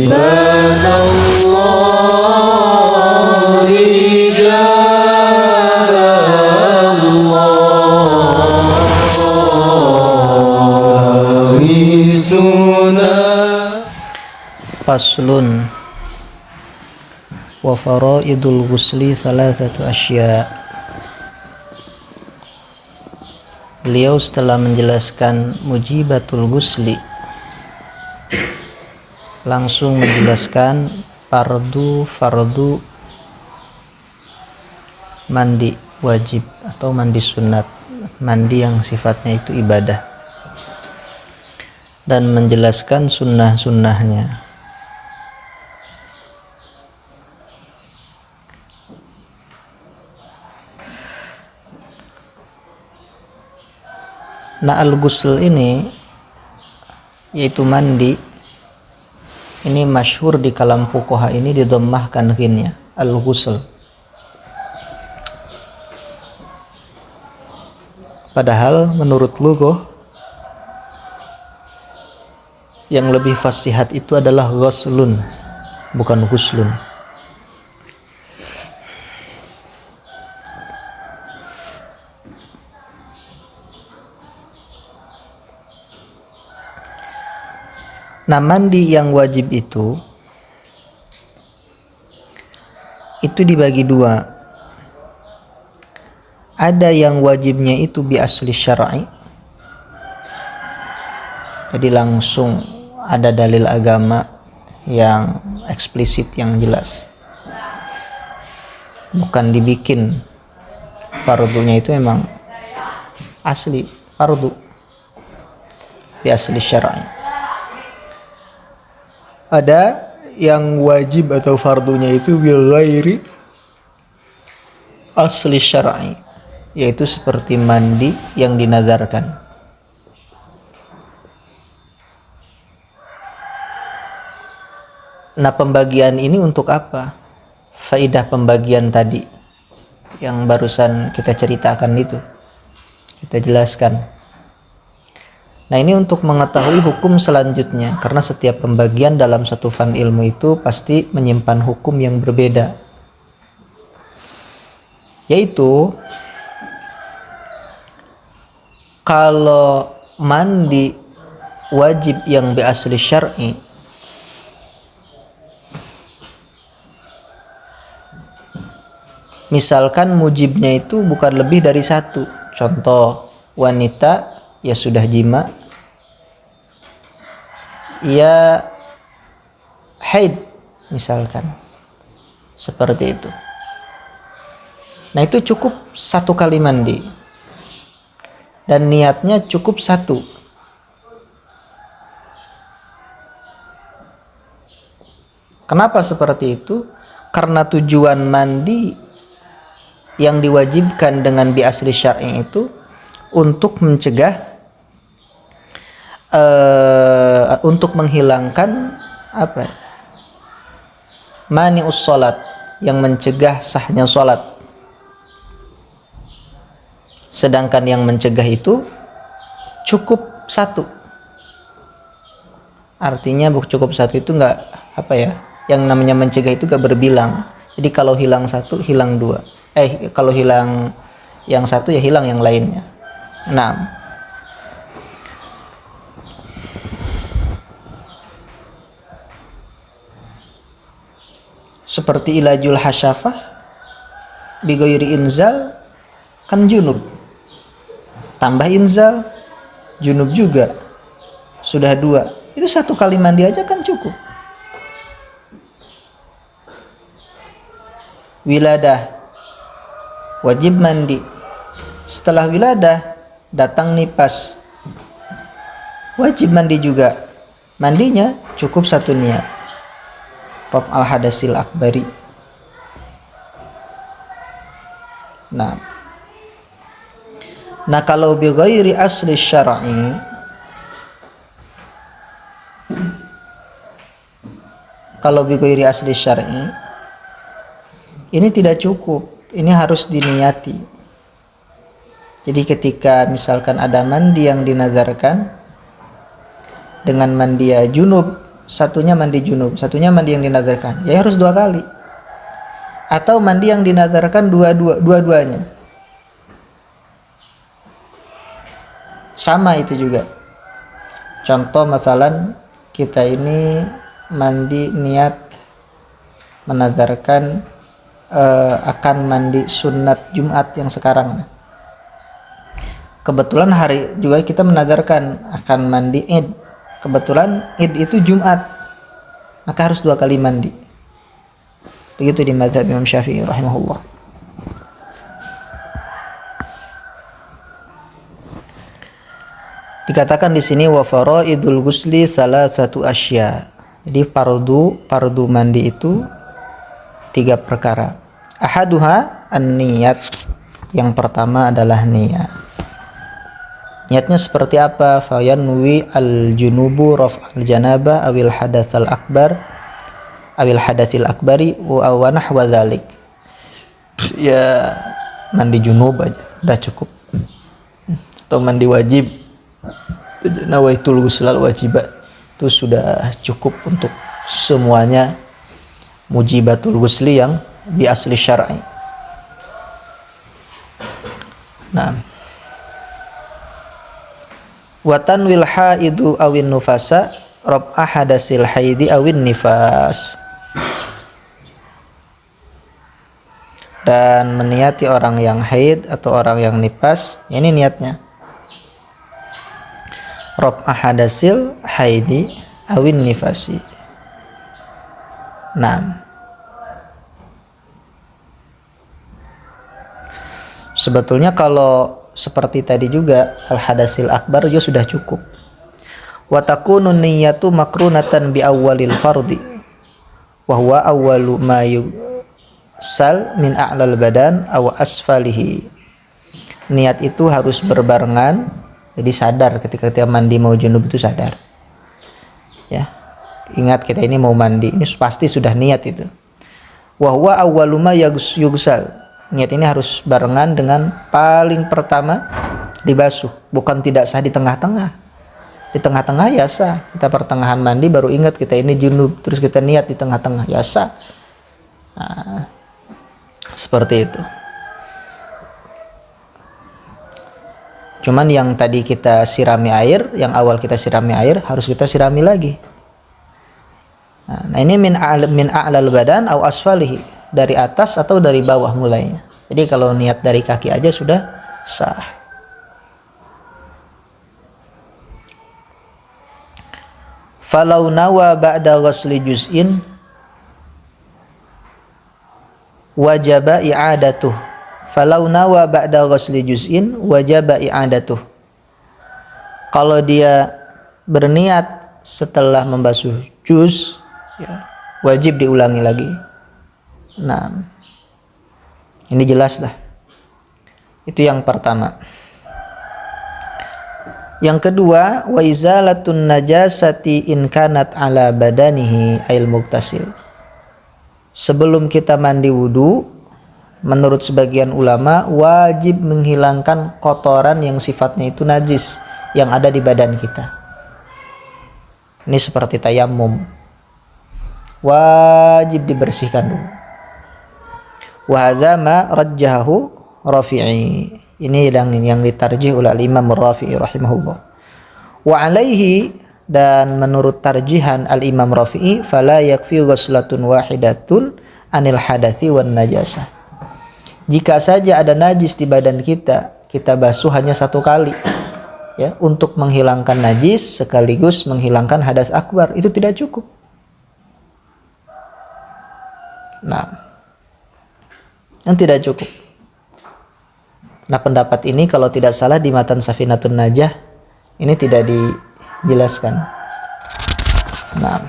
عباد الله رجال الله رسولنا. Faslun wa faraidul ghusli thalathatu asya. Beliau setelah menjelaskan mujibatul ghusli langsung menjelaskan fardu mandi wajib atau mandi sunat, mandi yang sifatnya itu ibadah, dan menjelaskan sunnah-sunnahnya. Nah, al-ghusl ini yaitu mandi, ini masyhur di kalam fuqaha ini didommahkan ghinnya al-ghusl. Padahal menurut lughah yang lebih fasihat itu adalah ghuslun, bukan ghuslun. Nah, mandi yang wajib itu dibagi dua. Ada yang wajibnya itu bi asli syar'i, jadi langsung ada dalil agama yang eksplisit, yang jelas, bukan dibikin. Fardunya itu memang asli fardu bi asli syar'i. Ada yang wajib atau fardunya itu bil ghairi asli syar'i, yaitu seperti mandi yang dinazarkan. Nah, pembagian ini untuk apa? Faidah pembagian tadi yang barusan kita ceritakan itu, kita jelaskan. Nah, ini untuk mengetahui hukum selanjutnya, karena setiap pembagian dalam satu fan ilmu itu pasti menyimpan hukum yang berbeda. Yaitu kalau mandi wajib yang bi asli syar'i, misalkan mujibnya itu bukan lebih dari satu. Contoh, wanita ya sudah jima, ya haid misalkan, seperti itu. Nah, itu cukup satu kali mandi dan niatnya cukup satu. Kenapa seperti itu? Karena tujuan mandi yang diwajibkan dengan bi asli syar'i itu untuk mencegah, untuk menghilangkan apa? Mani'us sholat, yang mencegah sahnya sholat. Sedangkan yang mencegah itu cukup satu. Artinya cukup satu itu enggak apa ya? Yang namanya mencegah itu enggak berbilang. Jadi kalau hilang satu, hilang dua. Kalau hilang yang satu ya hilang yang lainnya. Nah, seperti ilajul hasyafah bi ghairi inzal, kan junub, tambah inzal junub juga, sudah dua. Itu satu kali mandi aja kan cukup. Wiladah wajib mandi, setelah wiladah datang nifas, wajib mandi juga. Mandinya cukup satu niat, Rob al-hadasil akbari. Nah, kalau bi ghairi asli syar'i, ini tidak cukup, ini harus diniati. Jadi ketika misalkan ada mandi yang dinazarkan dengan mandi junub satunya mandi junub, satunya mandi yang dinazarkan, ya harus 2 kali. Atau mandi yang dinazarkan dua-duanya. Sama itu juga. Contoh masalan kita ini mandi niat menazarkan akan mandi sunat Jumat yang sekarang. Kebetulan hari juga kita menazarkan akan mandi Id. Kebetulan Id itu Jumat, maka harus 2 kali mandi. Begitu di mazhab Imam Syafi'i rahimahullah. Dikatakan di sini wa faraidul ghusli salasatu asya. Jadi fardu mandi itu 3 perkara. Ahaduha an-niyat. Yang pertama adalah niat. Niatnya seperti apa? Fayanwi al-junubu raf'al janabah awil hadatsal akbar awil hadatsil akbari wa nahwa dzalik. Ya mandi junub aja udah cukup. Atau mandi wajib, nawaitul ghuslal wajibat, itu sudah cukup untuk semuanya mujibatul ghusli yang bi asli syar'i. Nah, wa tanwil haidu awin nufasa rab'a hadasil haidi awin nifas. Dan meniati orang yang haid atau orang yang nifas, ini niatnya rab'a hadasil haidi awin nifasi. Nah, sebetulnya kalau seperti tadi juga al hadasil akbar juga sudah cukup. Wa takunu niyyatu makrunatan bi awwalil fardi wa huwa awwalu ma yusal min a'lal badan aw asfalihi. Niat itu harus berbarengan, jadi sadar ketika kita mandi mau junub itu sadar. Ya. Ingat kita ini mau mandi, ini pasti sudah niat itu. Wa huwa awwalu ma yusal. Niat ini harus barengan dengan paling pertama dibasuh, bukan tidak sah di tengah-tengah. Di tengah-tengah ya sah. Kita pertengahan mandi baru ingat kita ini junub, terus kita niat di tengah-tengah ya sah. Nah, seperti itu. Cuman yang tadi kita sirami air, yang awal kita sirami air harus kita sirami lagi. Nah, ini min a'lal badan au asfalihi, dari atas atau dari bawah mulainya. Jadi kalau niat dari kaki aja sudah sah. Falau nawa ba'da ghusli juz'in wajaba i'adatuh. Falau nawa ba'da ghusli juz'in wajaba i'adatuh. Kalau dia berniat setelah membasuh juz, ya, wajib diulangi lagi. Nah, ini jelas lah. Itu yang pertama. Yang kedua, wa izalatun najasati in kanat ala badanihi ail muktasil. Sebelum kita mandi wudu, menurut sebagian ulama wajib menghilangkan kotoran yang sifatnya itu najis yang ada di badan kita. Ini seperti tayamum. Wajib dibersihkan dulu. Wa hadza ma rajjahu Rafi'i. Ini yang ditarjih oleh Imam Rafi'i rahimahullah. Wa alaihi, dan menurut tarjihan al-Imam Rafi'i, fala yakfi ghuslatun wahidatun anil hadathi wan najasah. Jika saja ada najis di badan kita, kita basuh hanya 1 kali, ya, untuk menghilangkan najis sekaligus menghilangkan hadas akbar, itu tidak cukup. Nah, yang tidak cukup. Nah, pendapat ini kalau tidak salah di matan Safinatun Najah ini tidak dijelaskan. Nah,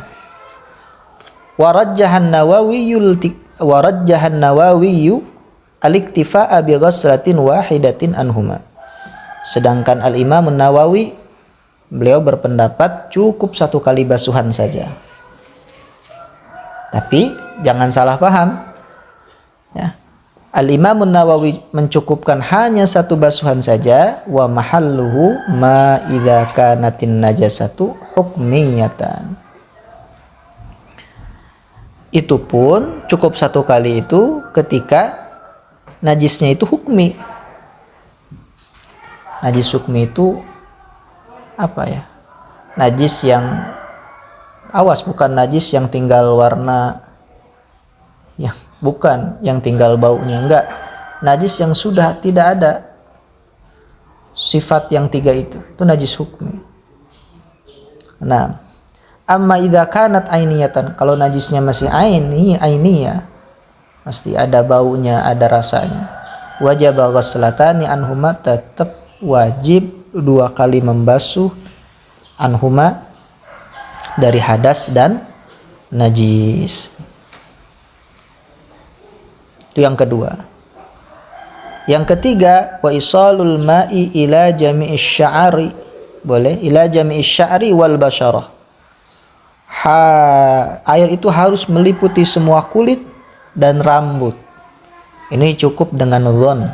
warajjahan Nawawi al-iktifa'a bi ghuslatin wahidatin anhuma. Sedangkan al-Imam Nawawi beliau berpendapat cukup 1 kali basuhan saja. Tapi jangan salah paham, ya. Al-Imam Nawawi mencukupkan hanya 1 basuhan saja, wa mahalluhu ma idza kanatin najasatu hukmiyatan. Itu pun cukup 1 kali itu ketika najisnya itu hukmi. Najis hukmi itu apa ya? Najis yang awas, bukan najis yang tinggal warna, yang bukan yang tinggal baunya, enggak. Najis yang sudah tidak ada sifat yang 3 itu najis hukmi. Nah, amma idza kanat ainiyatan, kalau najisnya masih ainiyah, pasti ada baunya, ada rasanya. Wajib ghuslatani anhuma, tetap wajib 2 kali membasuh anhuma dari hadas dan najis. Itu yang kedua. Yang ketiga, wa isalul ma'i ila jami'is sya'ri, boleh ila jami'is sya'ri wal basyarah. Air itu harus meliputi semua kulit dan rambut. Ini cukup dengan dhon,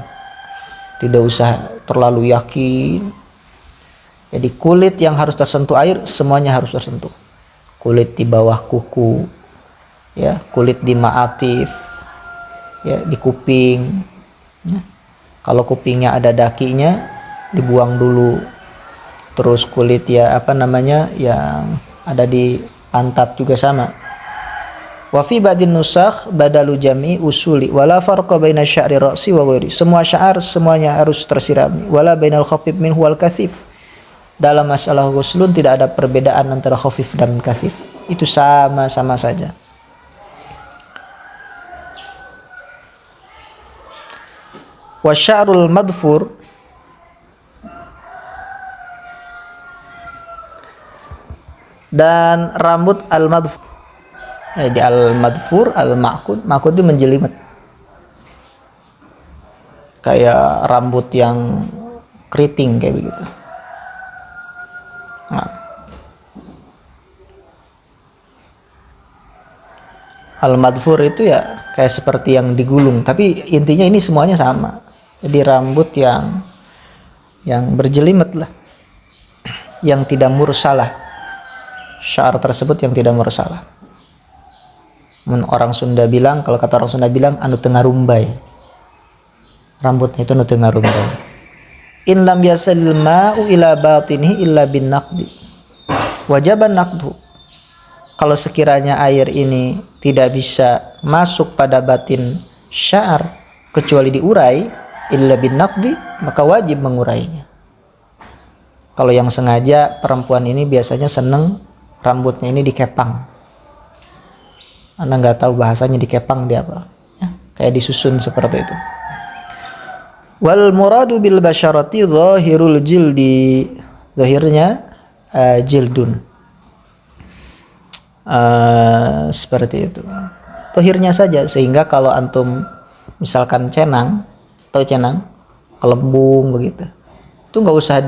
tidak usah terlalu yakin. Jadi kulit yang harus tersentuh air semuanya harus tersentuh. Kulit di bawah kuku, ya, kulit di ma'atif, ya, di kuping. Ya. Kalau kupingnya ada dakinya dibuang dulu. Terus kulit yang ada di pantat juga sama. Wa fi ba'din nusakh badalu jami usuli wala farqa baina sya'ri ra'si wa ghairi. Semua sya'ar semuanya harus tersirami. Wala bainal khafif minhu wal kathif. Dalam masalah ghuslun tidak ada perbedaan antara khafif dan kathif. Itu sama-sama saja. Wa sya'rul madfur, dan rambut al-madfur. Jadi al-madfur, al-ma'kud, ma'kud itu menjelimet. Kayak rambut yang keriting kayak begitu. Nah. Al-madfur itu ya kayak seperti yang digulung, tapi intinya ini semuanya sama. Jadi rambut yang berjelimet lah, yang tidak mursalah. Syar tersebut yang tidak mursalah. Orang Sunda bilang, kalau kata orang Sunda bilang, anu tengah rumbai. Rambutnya itu anu tengah rumbai. In lam yasalil ma'u ila batinihi illa bin naqdi wajaban naqdu. Kalau sekiranya air ini tidak bisa masuk pada batin sya'ar kecuali diurai, illa bin naqdi, maka wajib mengurainya. Kalau yang sengaja, perempuan ini biasanya seneng rambutnya ini dikepang. Anda nggak tahu bahasanya dikepang dia apa, ya, kayak disusun seperti itu. Wal muradu bil basyarati zahirul jildi, zahirnya jildun, seperti itu, zahirnya saja. Sehingga kalau antum misalkan cenang, tahu cenang, kelembung begitu, itu nggak usah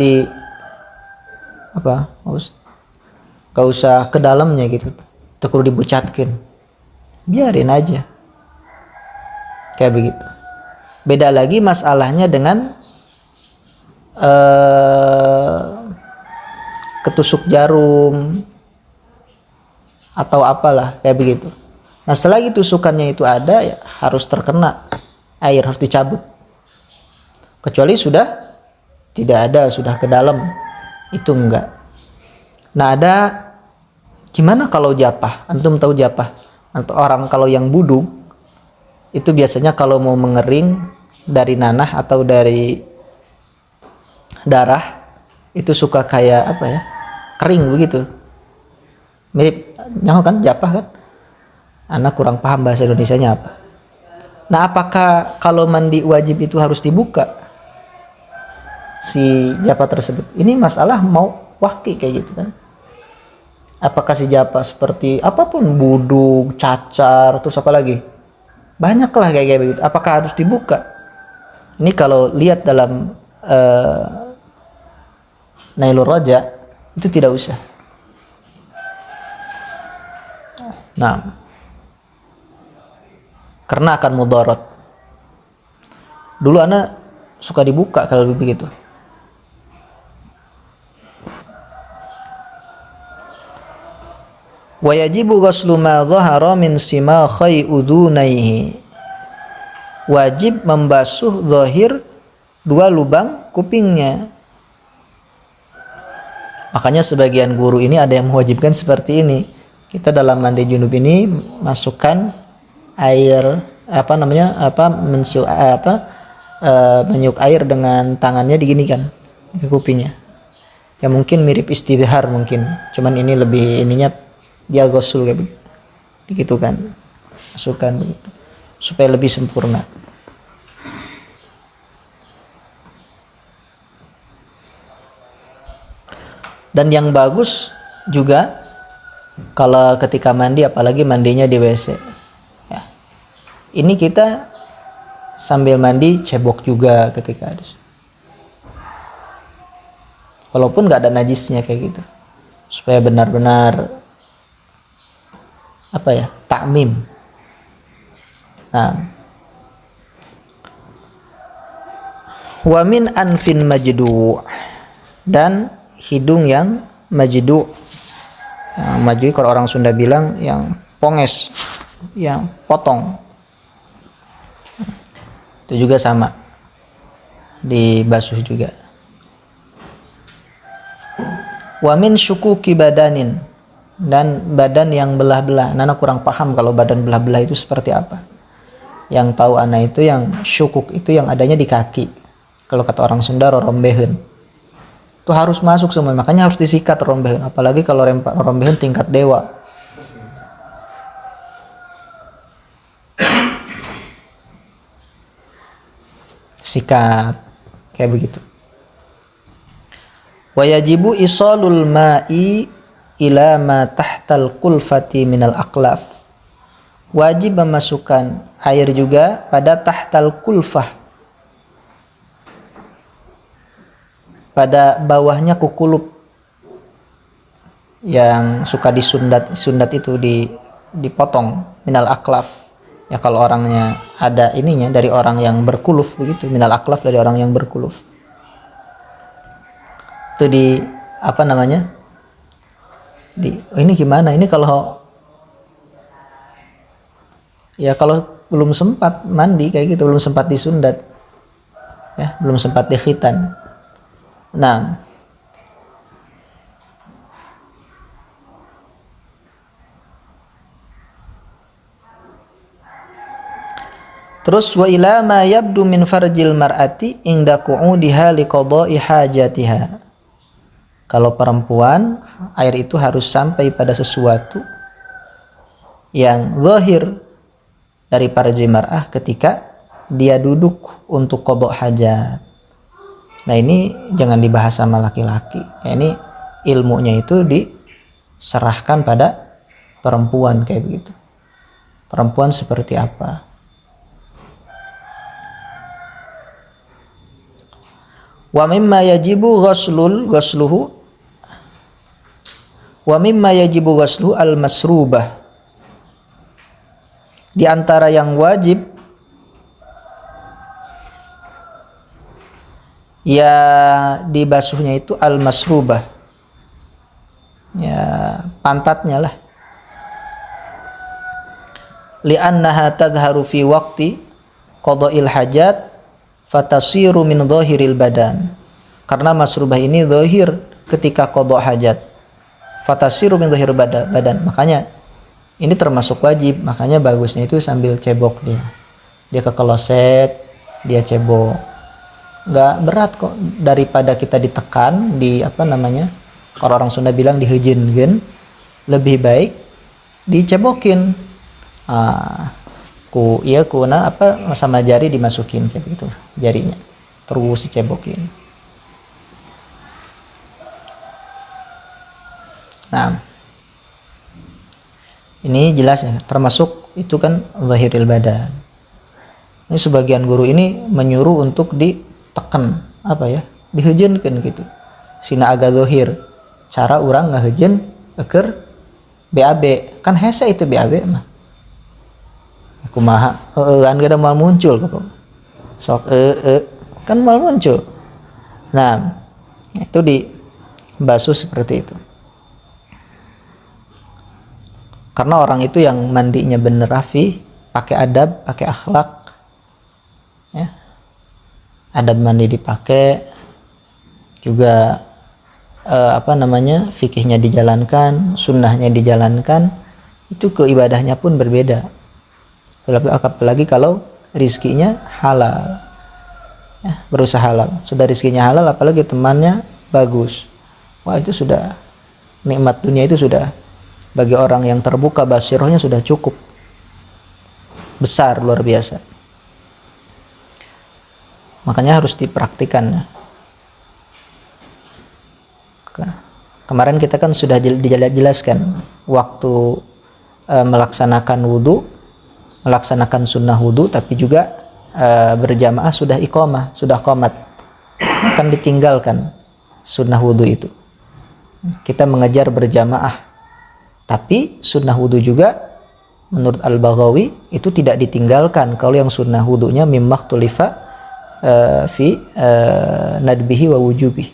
nggak usah ke dalamnya gitu, tekur dibucatkin, biarin aja kayak begitu. Beda lagi masalahnya dengan ketusuk jarum atau apalah kayak begitu. Nah, selagi tusukannya itu ada, ya harus terkena air, harus dicabut. Kecuali sudah tidak ada, sudah ke dalam, itu enggak. Nah, ada gimana kalau japah? Antum tahu japah? Untuk orang kalau yang buduk itu biasanya kalau mau mengering dari nanah atau dari darah itu suka kayak apa ya, kering begitu, mirip nyaho kan, japah kan. Anak kurang paham bahasa Indonesianya apa. Nah, apakah kalau mandi wajib itu harus dibuka si japah tersebut? Ini masalah mau waki kayak gitu kan. Apakah si japah seperti apapun, buduk, cacar, terus apa lagi, banyak lah kayak begitu, apakah harus dibuka? Ini kalau lihat dalam Nailur Raja itu tidak usah. Nah, karena akan mudarat. Dulu anak suka dibuka kalau begitu. Wa yajibu ghuslu ma dhahara min simakhai udhunaihi. Wajib membasuh zahir dua lubang kupingnya. Makanya sebagian guru ini ada yang mewajibkan seperti ini. Kita dalam mandi junub ini masukkan air meniup air dengan tangannya diginikan ke kupingnya. Ya mungkin mirip istidhar mungkin. Cuman ini lebih ininya dia ghusl kayak begitu kan. Masukkan begitu supaya lebih sempurna. Dan yang bagus juga kalau ketika mandi, apalagi mandinya di WC. Ya. Ini kita sambil mandi cebok juga ketika ada. Walaupun nggak ada najisnya kayak gitu. Supaya benar-benar takmim. Nah. Wa min anfin majdu', dan hidung yang majdu'. Majdu' kalau orang Sunda bilang yang ponges, yang potong. Itu juga sama, dibasuh juga. Wa min syukuki badanin, dan badan yang belah-belah. Nana kurang paham kalau badan belah-belah itu seperti apa. Yang tahu ana itu yang syukuk itu yang adanya di kaki. Kalau kata orang Sunda rorombehen. Itu harus masuk semua, makanya harus disikat rombehen, apalagi kalau rombehen tingkat dewa. Sikat kayak begitu. Wa yajibu isalul ma'i ila ma tahtal kulfati minal aqlaf. Wajib memasukkan air juga pada tahtal kulfah, pada bawahnya kukulup yang suka disundat itu dipotong, minal aklaf. Ya kalau orangnya ada ininya dari orang yang berkuluf begitu, minal aklaf dari orang yang berkuluf. Itu ini gimana? Ini kalau belum sempat mandi kayak gitu, belum sempat disundat. Ya, belum sempat dikhitan. Nah, terus wa ila ma yabdu min farjil mar'ati inda qu'udiha liqada'i hajatiha. Kalau perempuan, air itu harus sampai pada sesuatu yang zahir dari farjil mar'ah ketika dia duduk untuk qada' hajat. Nah ini jangan dibahas sama laki-laki. Ini ilmunya itu diserahkan pada perempuan kayak begitu. Perempuan seperti apa? Wa mimma yajibu ghusluhu al-masrubah. Di antara yang wajib ya dibasuhnya itu al-masrubah, ya pantatnya lah. Li'annaha tadharu fi waqti qada'il hajat fatasiru min dhahiril badan. Karena masrubah ini zahir ketika qada' hajat, fatasiru min dhahiril badan. Makanya ini termasuk wajib, makanya bagusnya itu sambil cebok dia ke kloset, dia cebok. Nggak berat kok, daripada kita ditekan kalau orang Sunda bilang dihejenkeun, lebih baik dicebokin. Sama jari dimasukin kayak begitu, jarinya terus dicebokin. Nah, ini jelas ya, termasuk itu kan zahiril badan. Ini sebagian guru ini menyuruh untuk ditekan, dihejenkeun gitu. Sina agak zahir. Cara orang ngahejen eker BAB. Kan hese itu BAB mah. Kumaha kan gak ada mal muncul sok kan mal muncul. Nah, itu dibasuh seperti itu. Karena orang itu yang mandinya bener rafi, pakai adab, pakai akhlak, ya. Adab mandi dipakai, juga fikihnya dijalankan, sunnahnya dijalankan, itu keibadahnya pun berbeda. Apalagi kalau rizkinya halal, ya, berusaha halal. Sudah rizkinya halal, apalagi temannya bagus, wah itu sudah nikmat dunia, itu sudah bagi orang yang terbuka basirohnya sudah cukup besar, luar biasa. Makanya harus dipraktikan. Kemarin kita kan sudah dijelaskan waktu melaksanakan wudu, melaksanakan sunnah wudu, tapi juga berjamaah sudah iqamah, sudah qomat, kan ditinggalkan sunnah wudu itu. Kita mengejar berjamaah, tapi sunnah wudu juga menurut Al-Baghawi itu tidak ditinggalkan kalau yang sunnah wudunya mimma tulifa fi nadbihi wa wujubi,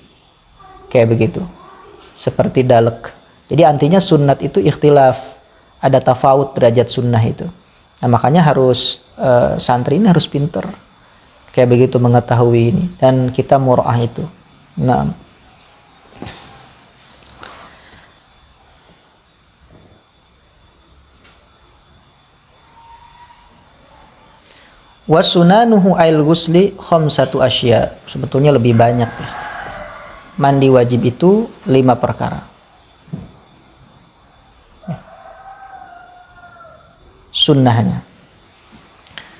kayak begitu, seperti dalek. Jadi artinya sunnat itu ikhtilaf, ada tafawut derajat sunnah itu. Nah, makanya harus santri ini harus pinter kayak begitu mengetahui ini, dan kita mura'ah itu. Nah, wasunanuhu ail ghusli khamsatu asya. Sebetulnya lebih banyak ya. Mandi wajib itu 5 perkara. Sunnahnya,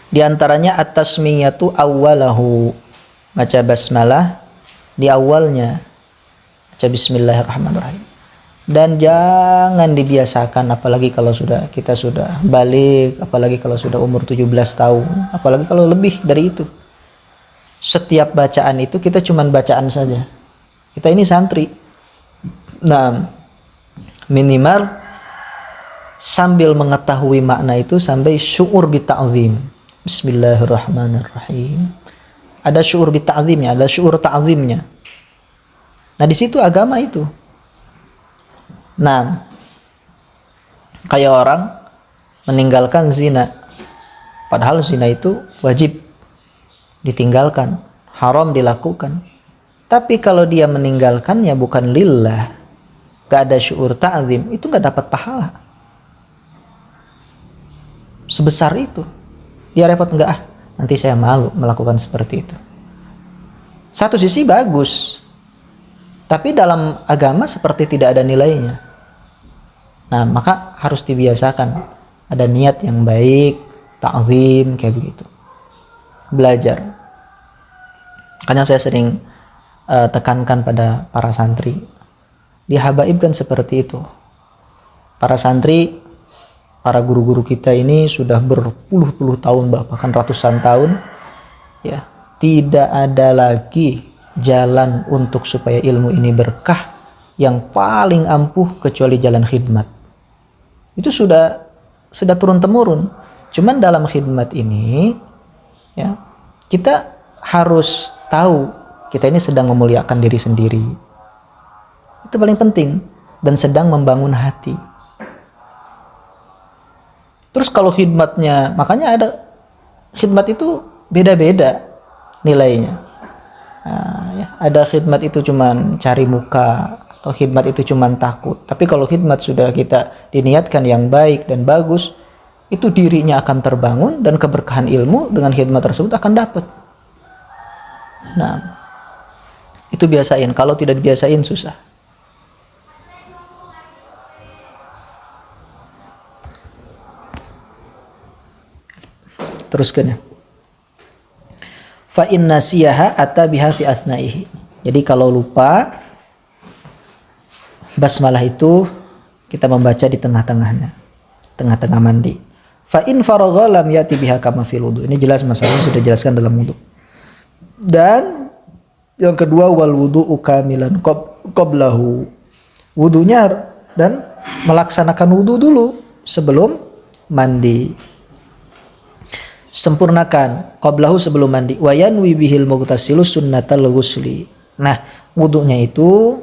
di antaranya at-tasmiyatu awwalahu, baca basmalah di awalnya, baca bismillahirrahmanirrahim. Dan jangan dibiasakan, apalagi kalau kita sudah balik, apalagi kalau sudah umur 17 tahun, apalagi kalau lebih dari itu. Setiap bacaan itu kita cuman bacaan saja. Kita ini santri. Nah, minimal sambil mengetahui makna itu, sampai syu'ur bita'zim. Bismillahirrahmanirrahim. Ada syu'ur bita'zimnya, ada syu'ur ta'zimnya. Nah, di situ agama itu. Nah, kayak orang meninggalkan zina, padahal zina itu wajib ditinggalkan, haram dilakukan. Tapi kalau dia meninggalkannya bukan lillah, gak ada syu'ur ta'zim, itu gak dapat pahala sebesar itu. Dia repot, enggak, nanti saya malu melakukan seperti itu. Satu sisi bagus, tapi dalam agama seperti tidak ada nilainya. Nah, maka harus dibiasakan ada niat yang baik, ta'zim, kayak begitu. Belajar. Makanya saya sering tekankan pada para santri. Di Habaib kan seperti itu. Para santri, para guru-guru kita ini sudah berpuluh-puluh tahun, bahkan ratusan tahun, ya, tidak ada lagi jalan untuk supaya ilmu ini berkah yang paling ampuh kecuali jalan khidmat. Itu sudah turun temurun. Cuman dalam khidmat ini, ya, kita harus tahu kita ini sedang memuliakan diri sendiri. Itu paling penting, dan sedang membangun hati. Terus kalau khidmatnya, makanya ada khidmat itu beda-beda nilainya. Nah, ya, ada khidmat itu cuman cari muka, atau khidmat itu cuman takut. Tapi kalau khidmat sudah kita diniatkan yang baik dan bagus, itu dirinya akan terbangun, dan keberkahan ilmu dengan khidmat tersebut akan dapat. Nah, itu biasain. Kalau tidak dibiasain susah. Teruskan ya. Fa in nasiyaha atabiha fi asnaihi. Jadi kalau lupa, basmalah itu kita membaca di tengah-tengahnya, tengah-tengah mandi. Fa in faragha lam yati biha kama fil wudu. Ini jelas masalahnya, sudah jelaskan dalam wudu. Dan yang kedua, wal wudu'u kamilan qablahu. Wudunya dan melaksanakan wudu dulu sebelum mandi. Sempurnakan qablahu, sebelum mandi. Wa yanwi bihil mughtasilu sunnatal ghusli. Nah, wudunya itu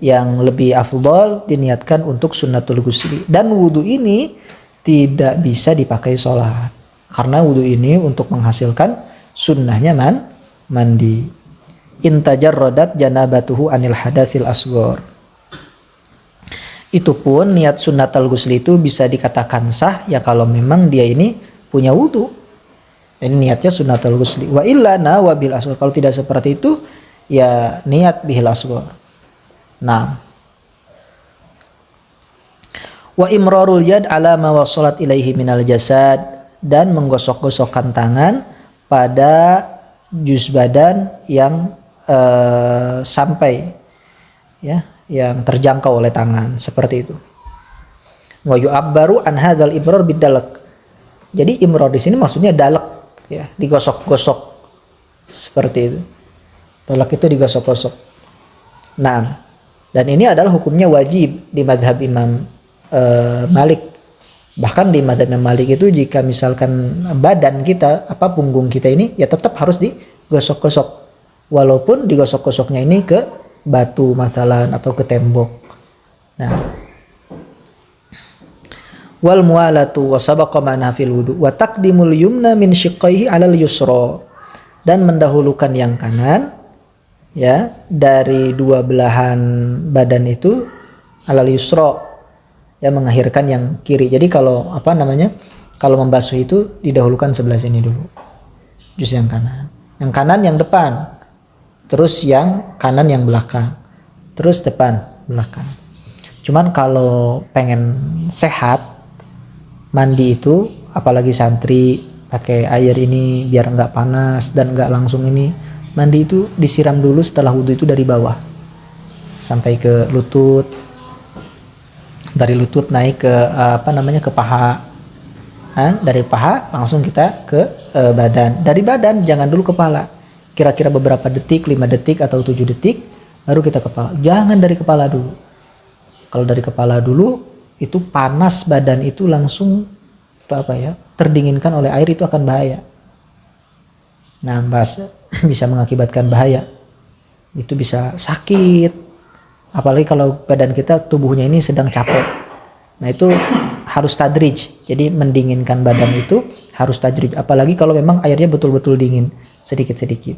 yang lebih afdol diniatkan untuk sunnatul ghusli. Dan wudhu ini tidak bisa dipakai sholat, karena wudhu ini untuk menghasilkan sunnahnya mandi. Intajarrodat janabatuhu anil hadasil asghar. Itu pun niat sunnatul ghusli itu bisa dikatakan sah ya kalau memang dia ini punya wudhu. Ini niatnya sunnatul ghusli. Wa illa nawa bil asghar. Kalau tidak seperti itu ya niat bihil asghar. Nah, wa imrarul yad ala ma wasalat ilaihi minal jasad, dan menggosok-gosokkan tangan pada juz badan yang sampai ya, yang terjangkau oleh tangan, seperti itu. Wa yu'abbaru an hadzal ibrar bidalak. Jadi imrar di sini maksudnya dalak ya, digosok-gosok seperti itu. Dalak itu digosok-gosok. Nah, dan ini adalah hukumnya wajib di mazhab Imam Malik. Bahkan di mazhab Imam Malik itu jika misalkan badan kita, punggung kita ini ya tetap harus digosok-gosok. Walaupun digosok-gosoknya ini ke batu masalan atau ke tembok. Nah, wal mualatu wa sabaqa ma'na fil wudu wa taqdimul yumna min shiqqaihi 'alal yusra, dan mendahulukan yang kanan ya dari dua belahan badan itu alal yusra, ya mengakhirkan yang kiri. Jadi kalau kalau membasuh itu didahulukan sebelah sini dulu, jus yang kanan yang depan, terus yang kanan yang belakang, terus depan belakang. Cuman kalau pengen sehat mandi itu, apalagi santri pakai air ini biar nggak panas dan nggak langsung ini, mandi itu disiram dulu setelah wudhu itu dari bawah sampai ke lutut, dari lutut naik ke ke paha. Nah, dari paha langsung kita ke badan. Dari badan jangan dulu kepala, kira-kira beberapa detik, 5 detik atau 7 detik baru kita kepala. Jangan dari kepala dulu. Kalau dari kepala dulu itu panas badan itu langsung terdinginkan oleh air, itu akan bahaya. Nah, bisa mengakibatkan bahaya. Itu bisa sakit. Apalagi kalau badan kita, tubuhnya ini sedang capek. Nah, itu harus tadrij. Jadi mendinginkan badan itu harus tadrij. Apalagi kalau memang airnya betul-betul dingin, sedikit-sedikit.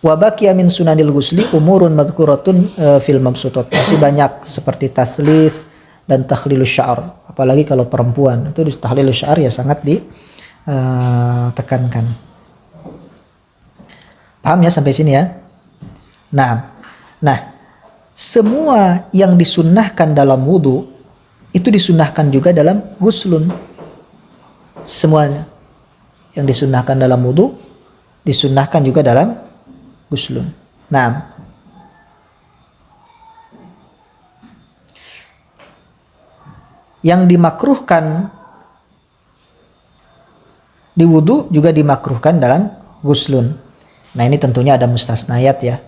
Wa baqiya min sunanil ghusli umurun madhkuratun fil mabsutat. Masih banyak seperti taslis dan takhlilus sya'r. Apalagi kalau perempuan, itu di takhlilus sya'r ya sangat ditekankan. Paham ya sampai sini ya? Nah, semua yang disunnahkan dalam wudu itu disunnahkan juga dalam ghuslun. Semuanya yang disunnahkan dalam wudu disunnahkan juga dalam ghuslun. Nah, yang dimakruhkan di wudu juga dimakruhkan dalam ghuslun. Nah, ini tentunya ada mustasnayat ya.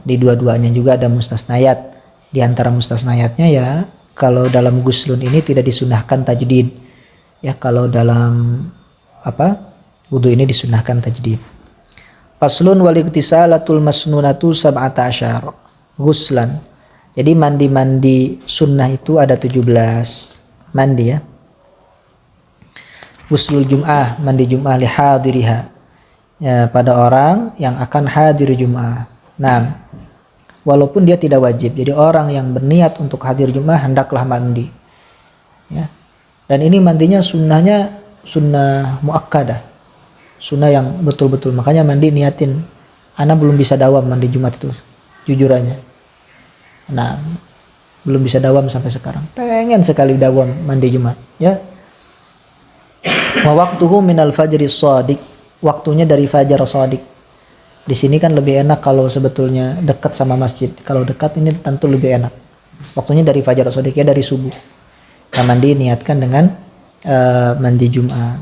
Di dua-duanya juga ada mustasnayat. Di antara mustasnayatnya ya, kalau dalam ghuslun ini tidak disunahkan tajdid. Ya, kalau dalam wudu ini disunahkan tajdid. Faslun wal iktisalatul masnunatu sab'ata asyar ghuslan. Jadi mandi-mandi sunnah itu ada 17 mandi ya. Ghuslul jum'ah, mandi jum'ah li hadiriha, ya, pada orang yang akan hadir jum'ah. Nah, walaupun dia tidak wajib. Jadi orang yang berniat untuk hadir jum'ah hendaklah mandi. Ya. Dan ini mandinya sunnahnya sunnah muakkadah. Sunnah yang betul-betul. Makanya mandi niatin. Ana belum bisa dawam mandi Jumat itu, jujur aja. Nah, belum bisa dawam sampai sekarang. Pengen sekali dawam mandi Jumat, ya. Wa waqtuhu minal fajri shadiq. Waktunya dari fajar shadiq. Di sini kan lebih enak kalau sebetulnya dekat sama masjid. Kalau dekat ini tentu lebih enak. Waktunya dari fajar shadiq, ya dari subuh. Nah, mandi niatkan dengan mandi Jumat.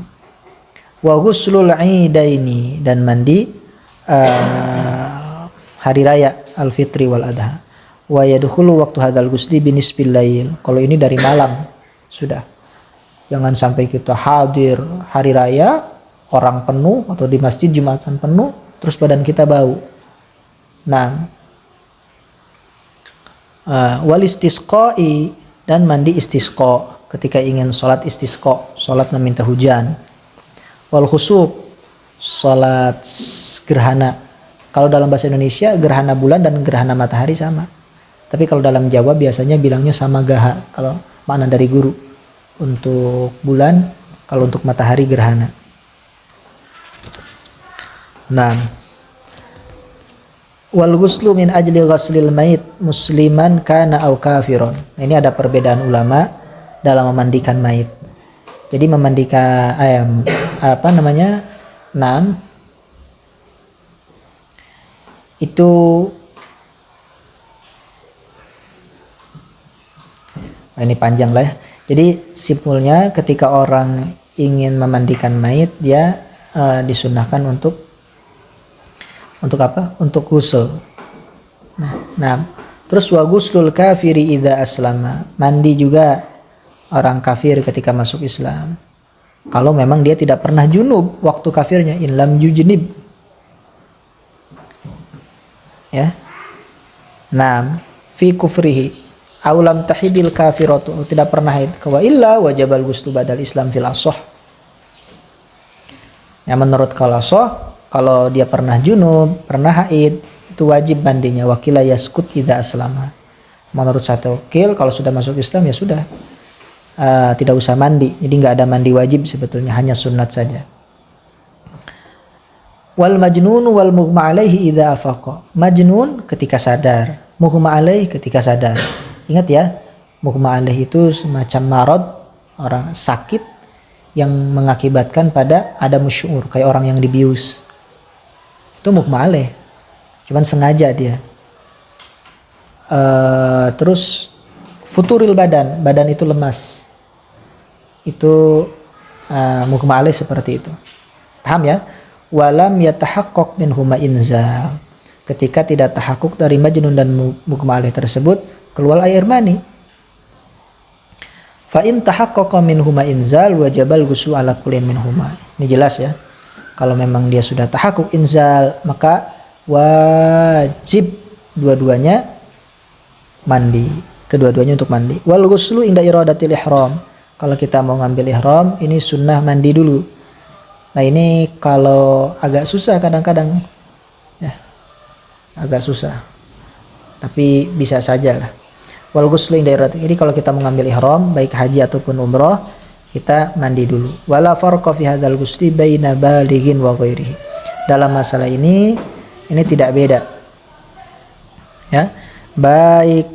Wa ghuslul idaini, dan mandi hari raya al-fitri wal adha. Wa yadkhulu waqtu hadzal ghusli binisbil lail. Kalau ini dari malam sudah. Jangan sampai kita hadir hari raya, orang penuh atau di masjid Jumatan penuh, terus badan kita bau. Nah, Wal istisqai, dan mandi istisqa ketika ingin sholat istisqa, sholat meminta hujan. Wal khusuf, sholat gerhana. Kalau dalam bahasa Indonesia gerhana bulan dan gerhana matahari sama, tapi kalau dalam Jawa biasanya bilangnya samagaha kalau makna dari guru. Untuk bulan, kalau untuk matahari gerhana. Nah, wal ghuslu min ajli ghaslil mayit musliman kana au kafiron. Nah, ini ada perbedaan ulama dalam memandikan mayit. Jadi memandikan itu ini panjang lah ya. Jadi simpulnya ketika orang ingin memandikan mayit, dia disunahkan untuk apa? Untuk ghusl. Nah, terus wa ghuslul kafiri idza aslama. Mandi juga orang kafir ketika masuk Islam. Kalau memang dia tidak pernah junub waktu kafirnya, in lam yujnib. Ya. Nah, fi kufrihi aulam tahidil kafiratu, tidak pernah haid, wa illa wajibal ghuslu badal Islam fil asah. Ya, menurut kaul asah, kalau dia pernah junub, pernah haid, itu wajib mandinya. Wakila yaskut idza aslama. Menurut satu wakil, kalau sudah masuk Islam ya sudah, tidak usah mandi. Jadi nggak ada mandi wajib sebetulnya, hanya sunat saja. Wal majnun wal mughma alaihi idza afaqa. Majnun ketika sadar, mughma alaihi ketika sadar. Ingat ya, mughma alaih itu semacam marad, orang sakit yang mengakibatkan pada adamus syuur, kayak orang yang dibius. Itu mughma alaih, cuman sengaja dia. Terus futuril badan itu lemas. Itu mughma alaih seperti itu. Paham ya? Walam yatahaqqaq minhuma inzal. Ketika tidak tahakkuk dari majnun dan mughma alaih tersebut keluar air mani. Fa in tahaqqaqa minhuma inzal wajibal ghuslu ala kullin minhuma. Ini jelas ya. Kalau memang dia sudah tahakkuk inzal, maka wajib dua-duanya mandi, kedua-duanya untuk mandi. Wal ghuslu inda iradatil ihram. Kalau kita mau ngambil ihram, ini sunnah mandi dulu. Nah, ini kalau agak susah kadang-kadang. Ya. Agak susah. Tapi bisa saja lah. Wal ghuslu inda iradatil. Jadi kalau kita mau ngambil ihram, baik haji ataupun umrah, kita mandi dulu. Wala farqa fi hadzal ghusli baina balighin wa ghairihi. Dalam masalah ini tidak beda. Ya. Baik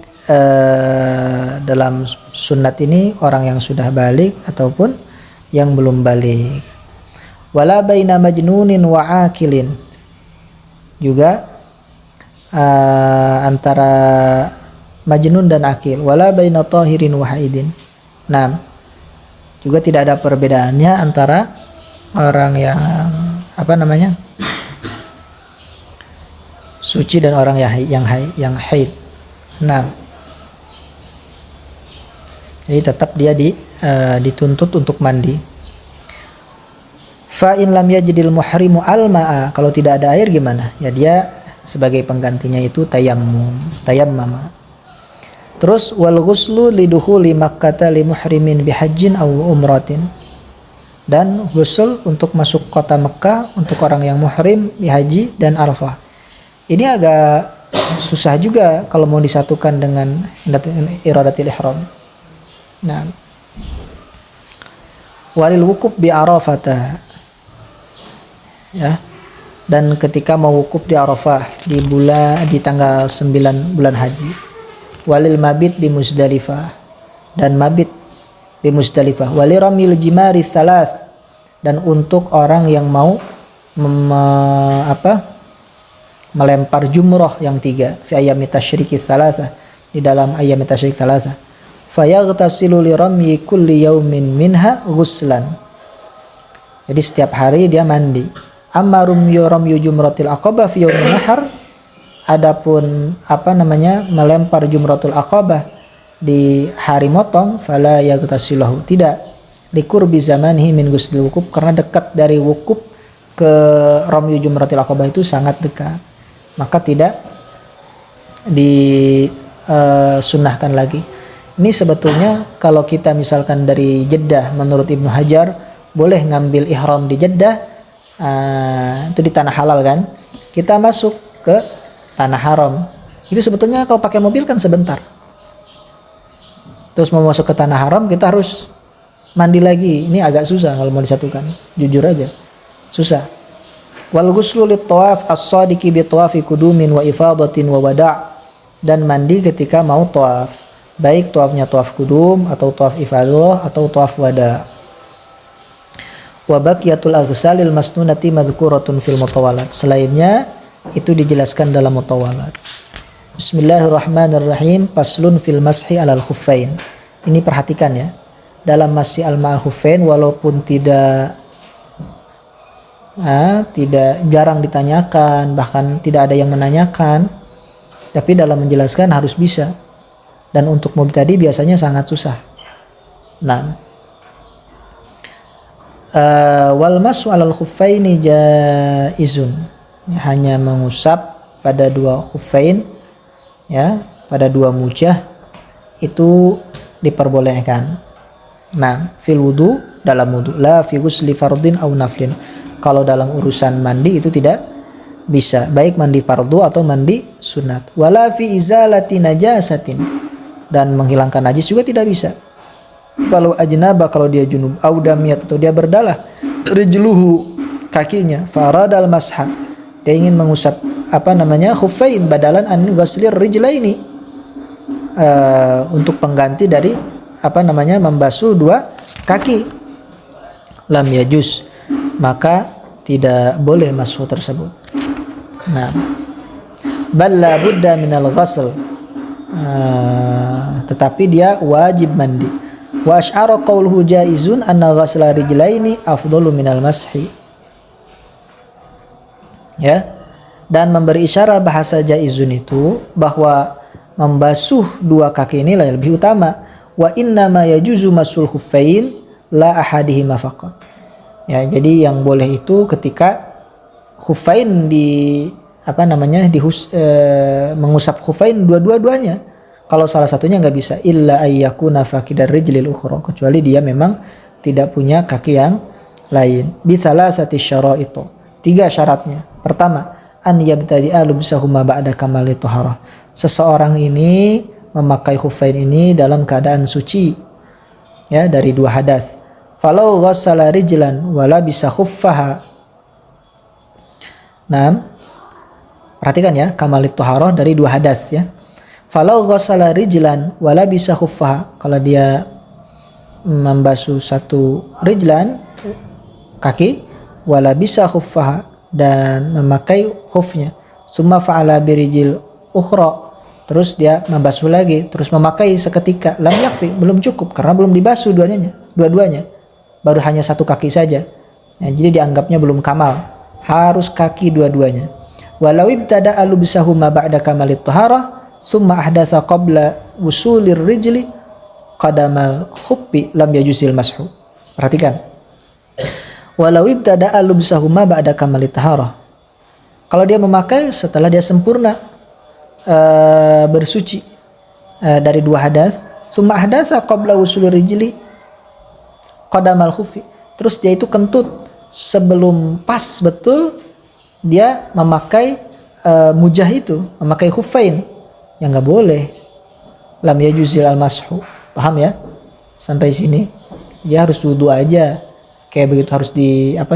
dalam sunat ini orang yang sudah balik ataupun yang belum balik. Wala baina majnunin wa akilin. Juga antara majnun dan akil. Wala baina tahirin wa haidin. Nah, juga tidak ada perbedaannya antara orang yang suci dan orang yang haid. Nah, jadi tetap dia dituntut untuk mandi. Fa in lam yajidil muhrimu al-ma'a. Kalau tidak ada air gimana? Ya dia sebagai penggantinya itu tayammama. Terus wal ghuslu lidukhuli Makkah li muhrimin bihajjin aw umratin. Dan ghusl untuk masuk kota Mekah untuk orang yang muhrim bihaji dan Arafah. Ini agak susah juga kalau mau disatukan dengan iradatil ihram. Nah, walil wukuf bi Arafata. Ya. Dan ketika mau wukuf di Arafah di tanggal 9 bulan haji. Walil mabit bi Muzdalifah, dan mabit bi Muzdalifah. Waliramil jimari thalath, dan untuk orang yang mau melempar jumrah yang 3 fi ayyami tasyriki thalatha, di dalam ayyami tasyrik thalatha. Fayaghtasilu liramyi kulli yaumin minha ghuslan. Jadi setiap hari dia mandi. Amma ramyu jumratil aqabah fi yaumin nahar. Adapun melempar jumratul aqabah di hari motong, fala yaghtasilahu, tidak, liqurbi zamanihi min ghusl wukuf, karena dekat dari wukuf ke ramyu jumratil aqabah itu sangat dekat, maka tidak sunnahkan lagi. Ini sebetulnya kalau kita misalkan dari Jeddah, menurut Ibnu Hajar boleh ngambil ihram di Jeddah, itu di tanah halal kan, kita masuk ke tanah haram, itu sebetulnya kalau pakai mobil kan sebentar. Terus mau masuk ke tanah haram kita harus mandi lagi, ini agak susah kalau mau disatukan, jujur aja susah. Wal ghuslu lit tawaf as-sadiqi bi tawafi kudumin wa ifadatin wa wada', dan mandi ketika mau tawaf, baik tawafnya tawaf kudum atau tawaf ifadah atau tawaf wada'. Wa baqiyatul aghsalil masnunati madhkuratun fil mutawalat, selainnya itu dijelaskan dalam mutawalat. Bismillahirrahmanirrahim. Faslun fil mashi alal khuffain. Ini perhatikan ya, dalam masih al-ma'al khuffain walaupun tidak jarang ditanyakan, bahkan tidak ada yang menanyakan, tapi dalam menjelaskan harus bisa, dan untuk mubtadi biasanya sangat susah. Nah, wal masu alal khuffaini jaizun, hanya mengusap pada dua khuffain ya, pada dua mujah itu diperbolehkan. Nah, fil wudu, dalam wudu, la fi ghusli fardin aw naflin. Kalau dalam urusan mandi itu tidak bisa, baik mandi fardu atau mandi sunat. Wala fi izalati najasatin, dan menghilangkan najis juga tidak bisa. Kalau ajnaba, kalau dia junub, au damiyat, atau dia berdalah, rijluhu, kakinya, faradal masha, dia ingin mengusap khuffain badalan an ghuslir rijlaini, untuk pengganti dari membasuh dua kaki, lam yajuz, maka tidak boleh masuk tersebut. Nah, bal la budda minal ghusl, tetapi dia wajib mandi. Wa asy'ara qauluhu jaizun anna ghusla rijlaini afdalu minal mashi, ya, dan memberi isyarat bahasa jaizun itu bahwa membasuh dua kaki ini lebih utama. Wa inna ma yajuzu masul khuffain la ahadihima faqat, ya, jadi yang boleh itu ketika khuffain mengusap khuffain dua-duanya. Kalau salah satunya nggak bisa, illa ayyakuna faqidar rijlil ukhra, kecuali dia memang tidak punya kaki yang lain. Bi thalathati syara'it, 3 syaratnya. Pertama, an yabtadi'a lubsahuma ba'da kamali taharah, seseorang ini memakai khuffain ini dalam keadaan suci, ya, dari 2 hadas. Falau ghassala rijlan wala bisa khuffaha. Nah, perhatikan ya, kamalit taharah dari 2 hadas ya. Falau ghassala rijlan wala bisa khuffaha, kalau dia membasuh satu rijlan, kaki, wala bisa khuffaha, dan memakai khufnya, summa fa'ala birijil ukhra, terus dia membasuh lagi, terus memakai seketika, lam yakfi, belum cukup karena belum dibasuh dua-duanya, baru hanya satu kaki saja, ya, jadi dianggapnya belum kamal, harus kaki dua-duanya. Walau ibtada'a lubsahuma ba'da kamalit taharah summa ahdatha qabla wusulir rijli qadamal khuffi lam yajuzil mashu. Perhatikan, walau ibtada'a lubsahuma ba'da kamalit taharah, kalau dia memakai setelah dia sempurna bersuci dari 2 hadas, summa ahdatsa qabla wusulir rijli qadamal khuffi, terus dia itu kentut sebelum pas betul dia memakai mujah itu, memakai khuffain, yang nggak boleh, lam yajuzil al-mashu. Paham ya? Sampai sini dia harus wudu aja, kayak begitu, harus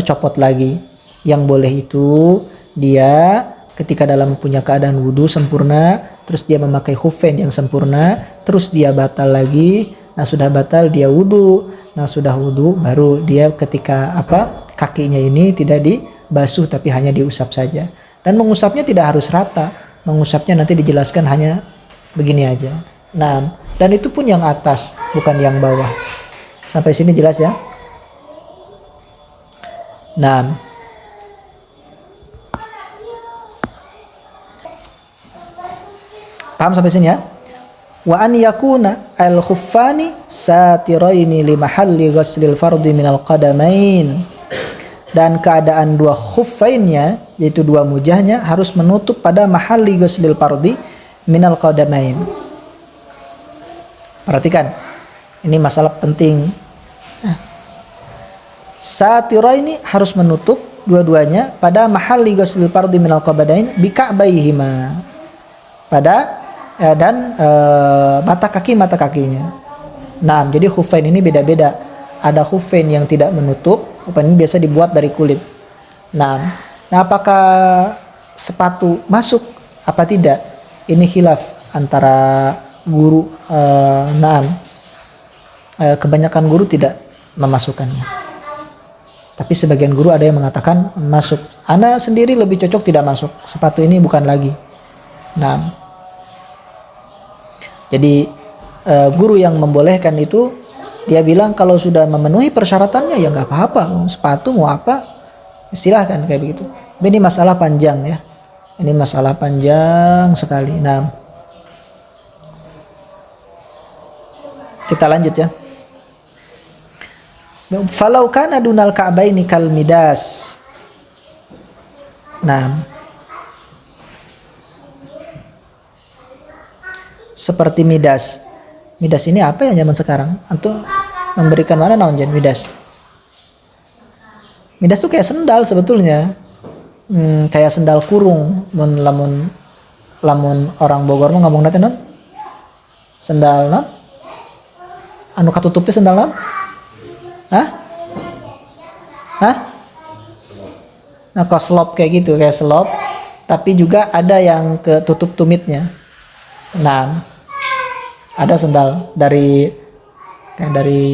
copot lagi. Yang boleh itu dia ketika dalam punya keadaan wudu sempurna, terus dia memakai khuffain yang sempurna, terus dia batal lagi. Nah, sudah batal dia wudu. Nah, sudah wudu baru dia ketika kakinya ini tidak dibasuh tapi hanya diusap saja. Dan mengusapnya tidak harus rata. Mengusapnya nanti dijelaskan hanya begini aja. Nah, dan itu pun yang atas, bukan yang bawah. Sampai sini jelas ya? Nah, paham sampai sini ya? Wa an yakuna al-khuffani satiraini li mahalli ghuslil fardhi minal qadamain, dan keadaan 2 khuffainnya, yaitu 2 mujahnya, harus menutup pada mahalli ghuslil fardhi minal qadamain, Perhatikan, ini masalah penting. Satira ini harus menutup dua-duanya pada mahal ghuslil fardhi minal qabadain bi ka'baihima. Pada dan mata kakinya. Nah, jadi khufain ini beda-beda. Ada khufain yang tidak menutup, khufain ini biasa dibuat dari kulit. Nah, apakah sepatu masuk apa tidak? Ini khilaf antara guru. Kebanyakan guru tidak memasukkannya. Tapi sebagian guru ada yang mengatakan masuk. Ana sendiri lebih cocok tidak masuk. Sepatu ini bukan lagi. Nah, jadi guru yang membolehkan itu dia bilang kalau sudah memenuhi persyaratannya ya nggak apa-apa, sepatu mau apa silahkan kayak begitu. Ini masalah panjang ya, ini masalah panjang sekali. Nah, kita lanjut ya. Falau kana dunal ka'baini kal midas. Nah, seperti midas. Midas ini apa ya zaman sekarang? Antum memberikan mana naon jan midas? Midas tuh kayak sendal sebetulnya. Kayak sendal kurung. Lamun orang Bogor mah ngomong nanti non? Sendal non? Anu katutupnya sendal non? Hah? Nah, koslop kayak gitu, kayak selop. Tapi juga ada yang ketutup tumitnya. Nah, ada sendal dari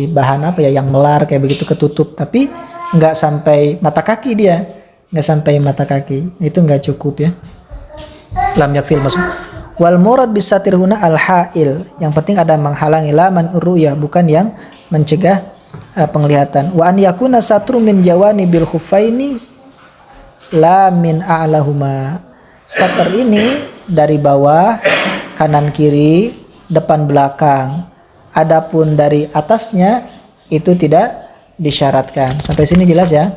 bahan apa ya yang melar kayak begitu ketutup, tapi nggak sampai mata kaki dia, nggak sampai mata kaki, itu nggak cukup ya. Lam yakfil masuk. Wal murad bisatir huna al hail, yang penting ada menghalangi laman uruyah, bukan yang mencegah penglihatan. Wa an yakuna satru min jawani bil khufaini la min a'lahuma. Satar ini dari bawah, kanan kiri, depan belakang. Adapun dari atasnya itu tidak disyaratkan. Sampai sini jelas ya.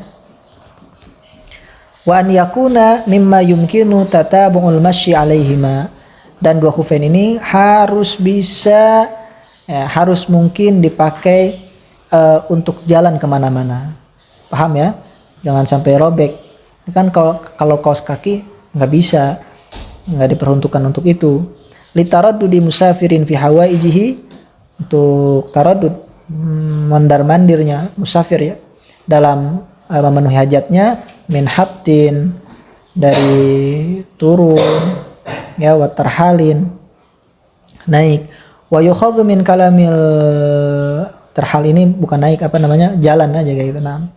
Wa an yakuna mimma yumkinu tatabu'ul masyi alaihima. Dan dua khufain ini harus bisa harus mungkin dipakai untuk jalan kemana-mana. Paham ya? Jangan sampai robek. Ini kan kalau kaos kaki nggak bisa, nggak diperuntukkan untuk itu. Litaraddudi musafirin fi hawaijihi, untuk taraddud mondar-mandirnya musafir ya dalam memenuhi hajatnya, min hattin dari turun ya, wa tarhalin naik, wa yukhadhu min kalamil, terhal ini bukan naik, apa namanya, jalan aja kayak gitu. Nah,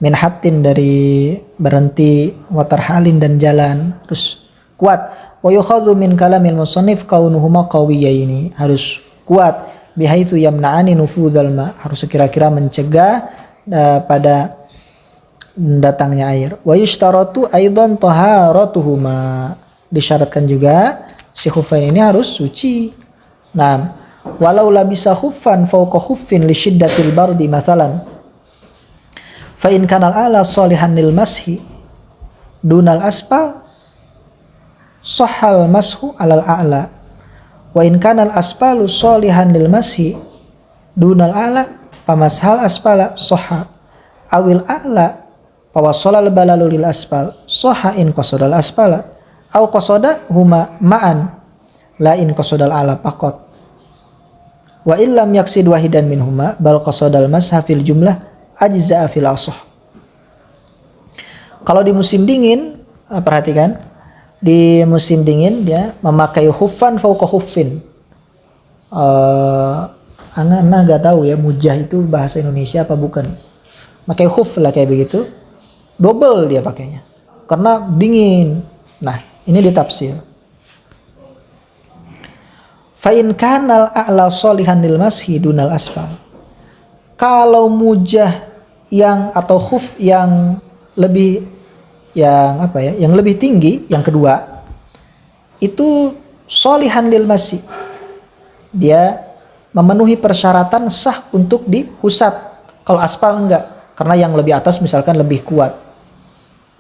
min hattin dari berhenti, wa tarhalin dan jalan, terus kuat. Wa yukhadhu min kalamil musannif kaunuhuma qawiyaini, harus kuat, bihaitsu yamna'ani nufudhal ma, harus kira-kira mencegah pada datangnya air. Wa yushtaratu aidan taharatuhuma, disyaratkan juga si khufain ini harus suci. Nah, walau labisa khuffan fawqa khuffin li syiddatil bardi mathalan fa in kana al-ala salihan lil mashi dunal asfal sahhal mashu alal a'la, wa in kana al-asfalu salihan lil mashi dunal a'la pamashal asfala sahha, awil a'la pawassala al-balalu lil asfal sahha in qasadal asfala, aw qasada huma ma'an la in qasadal a'la faqat, wa illam yaksid wahidan minhuma bal qasadal masha fil jumlah ajza'a fil asah. Kalau di musim dingin, perhatikan, di musim dingin dia memakai khuffan fauqa khuffin. Ana enggak tahu ya mujah itu bahasa Indonesia apa bukan. Pakai khuff lah kayak begitu. Double dia pakainya karena dingin. Nah, ini ditafsir. Fa in kanal a'la sholihan lil mashi dunal asfal. Kalau mujah yang atau khuf yang lebih yang lebih tinggi, yang kedua itu sholihan lil mashi, dia memenuhi persyaratan sah untuk dihusap. Kalau aspal enggak, karena yang lebih atas misalkan lebih kuat,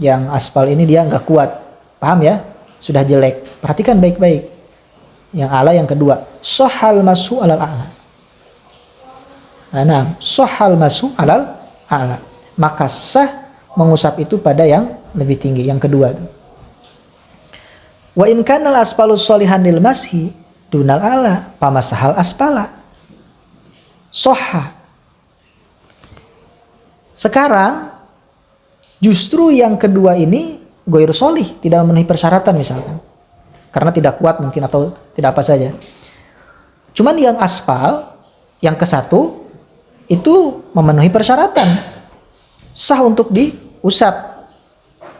yang aspal ini dia enggak kuat, paham ya, sudah jelek. Perhatikan baik-baik, yang ala yang kedua, sohal masu alal a'la, Nah, sohal masu alal a'la. Maka sah mengusap itu pada yang lebih tinggi, yang kedua tuh. Wa in kana al-asfalu sholihan lil mashi dunal ala pamasahal aspala. Soha. Sekarang justru yang kedua ini goir solih, tidak memenuhi persyaratan misalkan. Karena tidak kuat mungkin atau tidak apa saja. Cuman yang aspal, yang ke satu itu memenuhi persyaratan. Sah untuk diusap.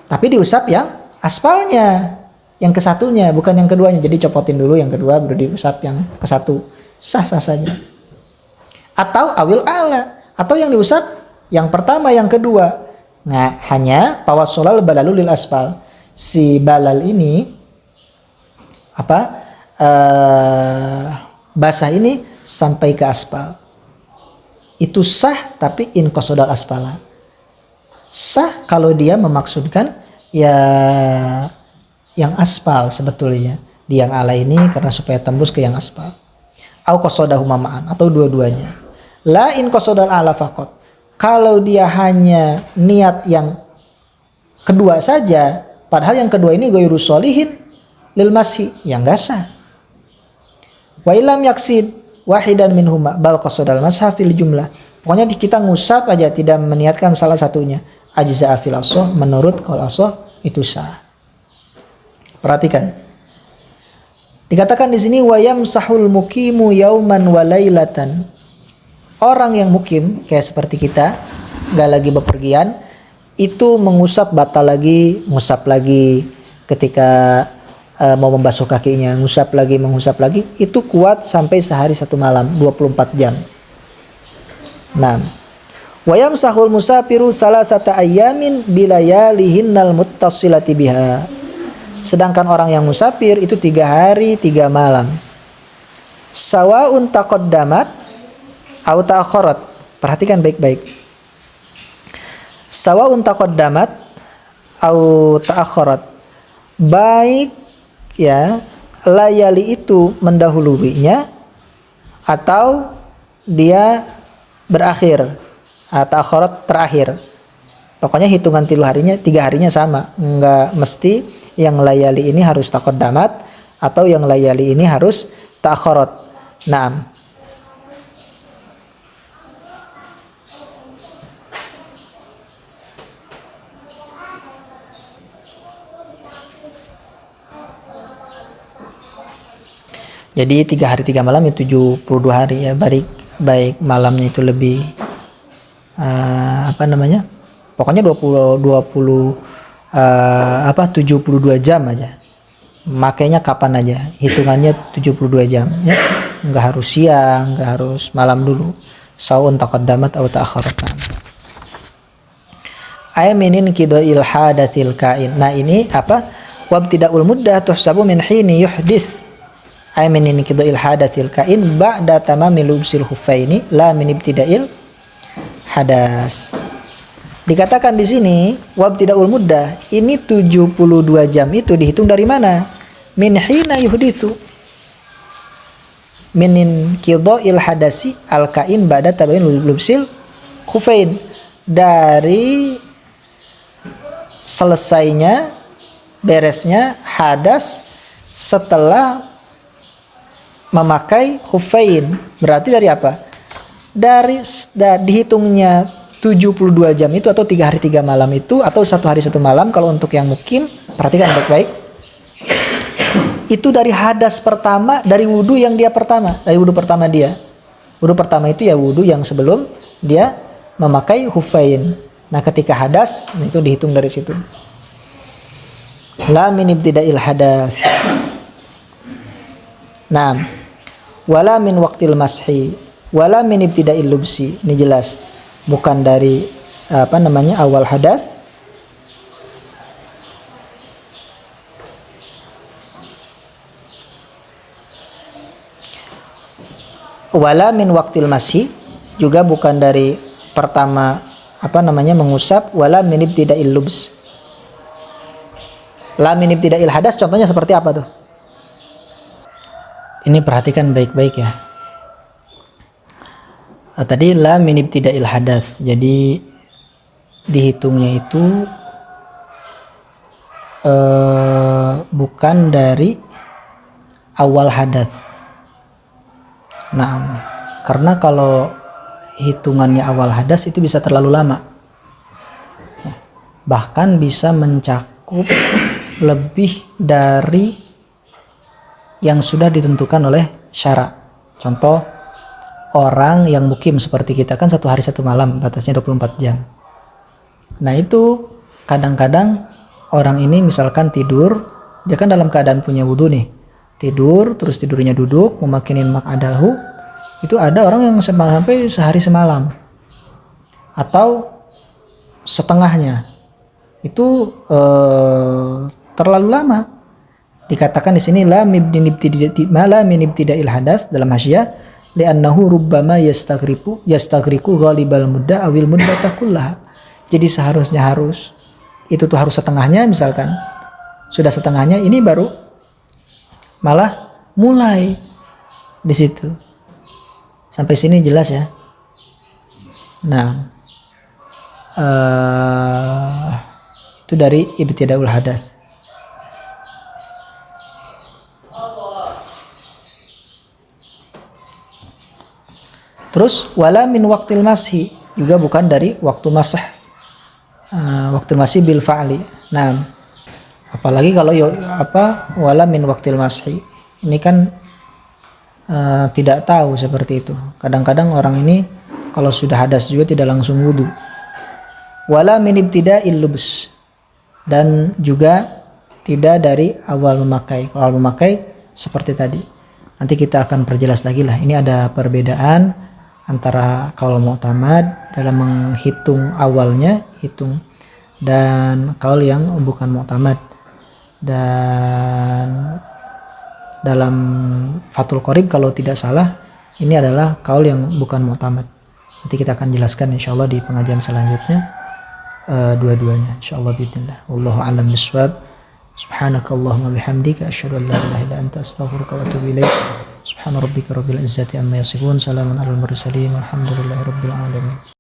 Tapi diusap yang aspalnya. Yang ke satunya, bukan yang keduanya. Jadi copotin dulu yang kedua, baru diusap yang ke satu. Sah-sah saja. Atau awil ala. Atau yang diusap yang pertama, yang kedua. Nah, hanya pawasolal balalu lil aspal. Si balal ini, basah ini sampai ke aspal. Itu sah, tapi in qasodal aspala. Sah kalau dia memaksudkan ya yang aspal sebetulnya. Di yang ala ini karena supaya tembus ke yang aspal. Au qasodahu ma'an, atau dua-duanya. La in qasodal ala faqat. Kalau dia hanya niat yang kedua saja, padahal yang kedua ini ghairu sholihin lil mashi, yang enggak sah. Wa ilam yaksid wahidan minhuma bal qasadal masha fil jumlah. Pokoknya kita ngusap aja, tidak meniatkan salah satunya. Ajza'a fil asah, menurut qaul asah itu sah. Perhatikan. Dikatakan di sini wa yamsahul muqimu yauman wa lailatan. Orang yang mukim kayak seperti kita, enggak lagi bepergian, itu mengusap batal lagi, ngusap lagi ketika mau membasuh kakinya, ngusap lagi, mengusap lagi, itu kuat sampai sehari satu malam, 24 jam. Nah, wa yamsahul musafiru salasata ayyamin bilayalihinnal muttasilati biha. Sedangkan orang yang musafir itu 3 hari 3 malam. Sawaun taqaddamat au ta'akharat. Perhatikan baik-baik. Sawaun taqaddamat au ta'akharat. Baik ya, layali itu mendahuluinya atau dia berakhir atau akhirat terakhir. Pokoknya hitungan 3 harinya sama. Enggak mesti yang layali ini harus taqaddamat atau yang layali ini harus ta'akhirat. Naam. Jadi 3 hari 3 malam itu 72 hari ya, baik malamnya itu lebih pokoknya 72 jam aja. Makanya kapan aja, hitungannya 72 jam ya. Enggak harus siang, enggak harus malam dulu. Saun taqaddamat atau ta'akharatan. Ayminin kidail hadatsil kain. Nah, ini wabtida'ul muddah tuhsabu min hini yuhdits. Ayminin kidail hadatsil kain ba'da tamami lubsil khuffaini la min ibtida'il hadas. Dikatakan di sini wabtida'ul muddah, ini 72 jam itu dihitung dari mana? Min hina yuhditsu. Min kidail hadasi al kain ba'da tamami lubsil khuffain. Dari selesainya, beresnya hadas setelah memakai khuffain. Berarti dari apa? Dihitungnya 72 jam itu atau 3 hari 3 malam itu atau 1 hari 1 malam kalau untuk yang mukim. Perhatikan baik-baik. Itu dari hadas pertama, dari wudu yang dia pertama, dari wudu pertama dia. Wudu pertama itu ya wudu yang sebelum dia memakai khuffain. Nah, ketika hadas, itu dihitung dari situ. La min ibtida'il hadas. Nah, wala min waqtil mashi, wala min ibtida'il lubsi. Ini jelas, bukan dari awal hadas. Wala min waqtil mashi, juga bukan dari pertama mengusap. Wala min ibtida'il lubs. La min ibtida'il hadas contohnya seperti apa tuh? Ini perhatikan baik-baik ya. Tadi la min ibtida'il hadas. Jadi dihitungnya itu bukan dari awal hadas. Nah, karena kalau hitungannya awal hadas itu bisa terlalu lama. Bahkan bisa mencakup lebih dari yang sudah ditentukan oleh syara. Contoh, orang yang mukim seperti kita kan 1 hari 1 malam, batasnya 24 jam. Nah itu kadang-kadang orang ini misalkan tidur, dia kan dalam keadaan punya wudhu nih, tidur terus tidurnya duduk memakinin mak'adahu. Itu ada orang yang sampai sehari semalam atau setengahnya. Itu terlalu lama. Dikatakan di sini la min ibtida'il hadas dalam hasyiah li'annahu rubbama yastaghriqu ghalibal muddah awil muddata kullaha. Jadi seharusnya harus setengahnya, misalkan sudah setengahnya, ini baru malah mulai di situ. Sampai sini jelas ya. Nah, itu dari ibtida'ul hadas. Terus wala min waqtil mashi, juga bukan dari waktu masah. Waktu masih bil fa'li. Nah, apalagi kalau wala min waqtil mashi. Ini kan tidak tahu seperti itu. Kadang-kadang orang ini kalau sudah hadas juga tidak langsung wudu. Wala min ibtida'il lubs, dan juga tidak dari awal memakai. Kalau awal memakai seperti tadi. Nanti kita akan perjelas lagi lah. Ini ada perbedaan antara kaul mu'tamad dalam menghitung awalnya, dan kaul yang bukan mu'tamad. Dan dalam Fathul Qorib kalau tidak salah, ini adalah kaul yang bukan mu'tamad. Nanti kita akan jelaskan insyaallah di pengajian selanjutnya dua-duanya insyaallah bismillah. Wallahu a'lam bishawab. Subhanakallahumma bihamdika asyhadu an la ilaha illa anta astaghfiruka wa atubu ilaik. Subhana rabbika rabbil izzati amma yasifun, salamun alal mursalin, walhamdulillahi rabbil alamin.